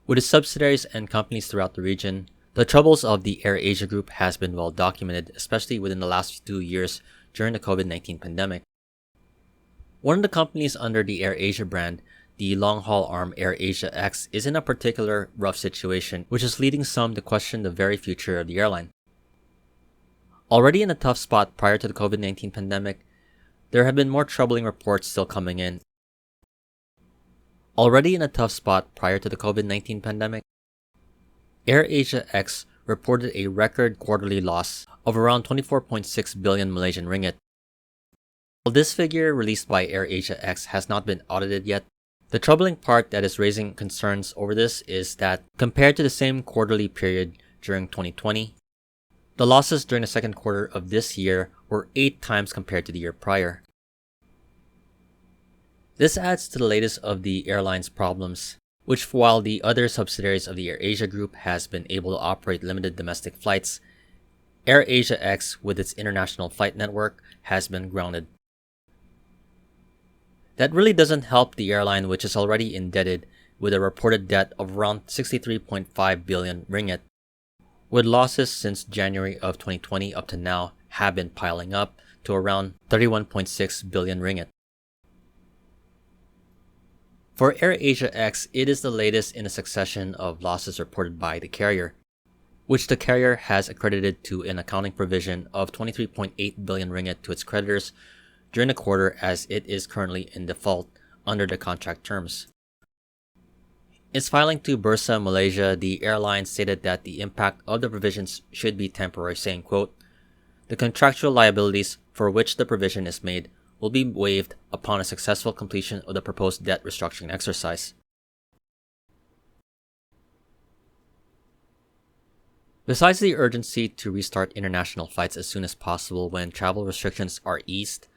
With its subsidiaries and companies throughout the region, the troubles of the AirAsia Group has been well documented, especially within the last 2 years during the COVID-19 pandemic. One of the companies under the AirAsia brand, the long-haul arm AirAsia X, is in a particular rough situation, which is leading some to question the very future of the airline. Already in a tough spot prior to the COVID-19 pandemic, there have been more troubling reports still coming in. AirAsia X reported a record quarterly loss of around 24.6 billion Malaysian ringgit. While this figure released by AirAsia X has not been audited yet, the troubling part that is raising concerns over this is that compared to the same quarterly period during 2020, the losses during the second quarter of this year were 8 times compared to the year prior. This adds to the latest of the airline's problems, which while the other subsidiaries of the AirAsia Group has been able to operate limited domestic flights, AirAsia X with its international flight network has been grounded. That really doesn't help the airline, which is already indebted with a reported debt of around 63.5 billion ringgit, with losses since January of 2020 up to now have been piling up to around 31.6 billion ringgit. For AirAsia X, it is the latest in a succession of losses reported by the carrier, which the carrier has accredited to an accounting provision of 23.8 billion ringgit to its creditors during the quarter, as it is currently in default under the contract terms. In its filing to Bursa Malaysia, the airline stated that the impact of the provisions should be temporary, saying, quote, "The contractual liabilities for which the provision is made will be waived upon a successful completion of the proposed debt restructuring exercise." Besides the urgency to restart international flights as soon as possible when travel restrictions are eased,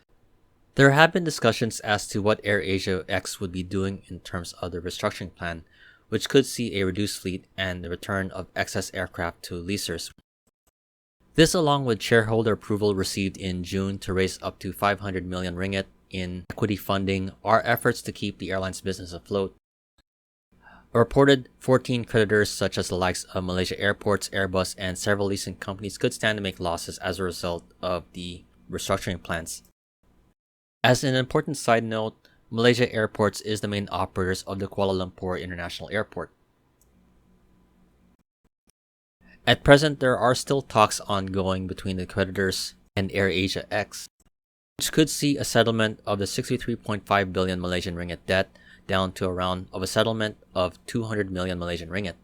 there have been discussions as to what AirAsia X would be doing in terms of the restructuring plan, which could see a reduced fleet and the return of excess aircraft to leasers. This, along with shareholder approval received in June to raise up to 500 million ringgit in equity funding, are efforts to keep the airline's business afloat. A reported 14 creditors such as the likes of Malaysia Airports, Airbus, and several leasing companies could stand to make losses as a result of the restructuring plans. As an important side note, Malaysia Airports is the main operators of the Kuala Lumpur International Airport. At present, there are still talks ongoing between the creditors and AirAsia X, which could see a settlement of the 63.5 billion Malaysian ringgit debt down to a round of a settlement of 200 million Malaysian ringgit.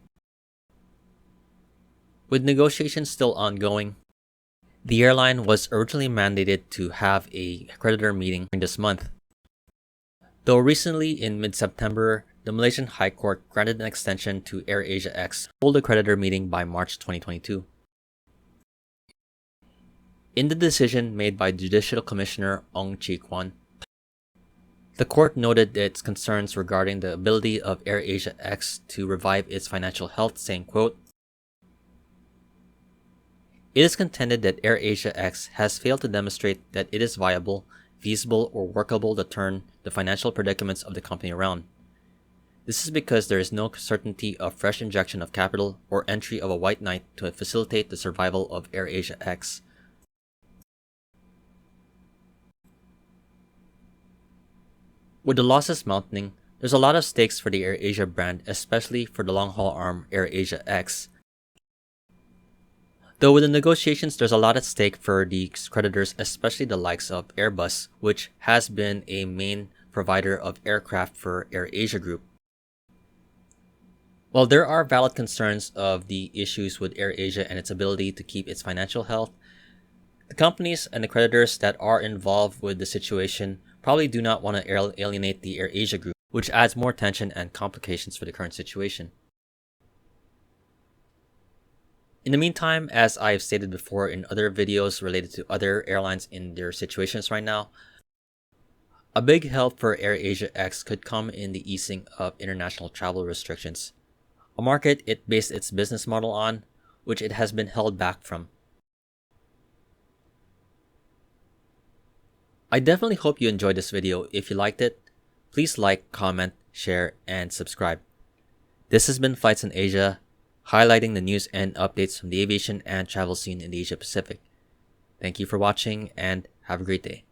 With negotiations still ongoing, the airline was originally mandated to have a creditor meeting this month. Though recently in mid-September, the Malaysian High Court granted an extension to AirAsia X to hold a creditor meeting by March 2022. In the decision made by Judicial Commissioner Ong Chi Kwan, the court noted its concerns regarding the ability of AirAsia X to revive its financial health, saying, quote, "It is contended that AirAsia X has failed to demonstrate that it is viable, feasible, or workable to turn the financial predicaments of the company around. This is because there is no certainty of fresh injection of capital or entry of a white knight to facilitate the survival of AirAsia X." With the losses mounting, there's a lot of stakes for the AirAsia brand, especially for the long-haul arm AirAsia X. Though with the negotiations, there's a lot at stake for the creditors, especially the likes of Airbus, which has been a main provider of aircraft for AirAsia Group. While there are valid concerns of the issues with AirAsia and its ability to keep its financial health, the companies and the creditors that are involved with the situation probably do not want to alienate the AirAsia Group, which adds more tension and complications for the current situation. In the meantime, as I've stated before in other videos related to other airlines in their situations right now, a big help for AirAsia X could come in the easing of international travel restrictions, a market it based its business model on, which it has been held back from. I definitely hope you enjoyed this video. If you liked it, please like, comment, share, and subscribe. This has been Flights in Asia, highlighting the news and updates from the aviation and travel scene in the Asia Pacific. Thank you for watching and have a great day.